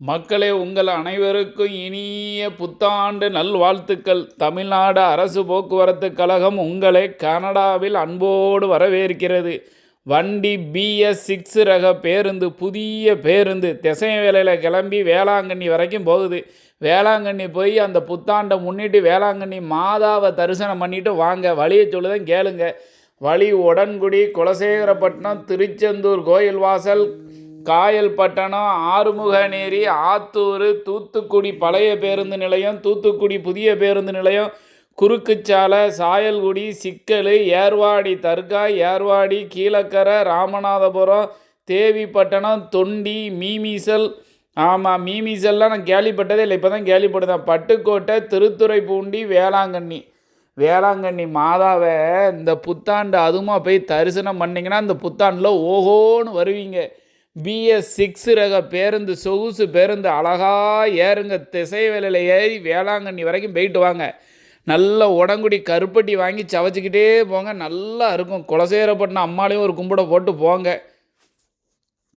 மக்களே, உங்கள் அனைவருக்கும் இனிய புத்தாண்டு நல்வாழ்த்துக்கள். தமிழ்நாடு அரசு போக்குவரத்து கழகம் உங்களை கனடாவில் அன்போடு வரவேற்கிறது. வண்டி BS6 ரக பேருந்து, புதிய பேருந்து திசைவேலையில் கிளம்பி வேளாங்கண்ணி வரைக்கும் போகுது. வேளாங்கண்ணி போய் அந்த புத்தாண்டை முன்னிட்டு வேளாங்கண்ணி மாதாவை தரிசனம் பண்ணிட்டு வாங்க. வழியை சொல்லுதான் கேளுங்க. வழி உடன்குடி, குலசேகரப்பட்டினம், திருச்செந்தூர் கோயில் வாசல், காயல்பட்டணம், ஆறுமுகநேரி, ஆத்தூர், தூத்துக்குடி பழைய பேருந்து நிலையம், தூத்துக்குடி புதிய பேருந்து நிலையம், குறுக்குச்சாலை, சாயல்குடி, சிக்கல், ஏர்வாடி தர்கா, ஏர்வாடி, கீழக்கரை, ராமநாதபுரம், தேவிப்பட்டணம், தொண்டி, மீமிசல். ஆமாம், மீமிசல்லாம் நான் கேள்விப்பட்டதே இல்லை, இப்போ தான் கேள்விப்பட்டேன். பட்டுக்கோட்டை, திருத்துறைப்பூண்டி, வேளாங்கண்ணி மாதாவை இந்த புத்தாண்டு அதுமா போய் தரிசனம் பண்ணிங்கன்னா இந்த புத்தாண்டில் ஓஹோன்னு வருவீங்க. BS6 ரக பேருந்து, சொகுசு பேருந்து, அழகாக ஏறுங்க. திசைவேலையில் ஏறி வேளாங்கண்ணி வரைக்கும் போயிட்டு வாங்க. நல்ல உடங்குடி கருப்பட்டி வாங்கி சவச்சிக்கிட்டே போங்க, நல்லா இருக்கும். குலசேகரப்பட்டினம் அம்மாலையும் ஒரு கும்பிட போட்டு போங்க.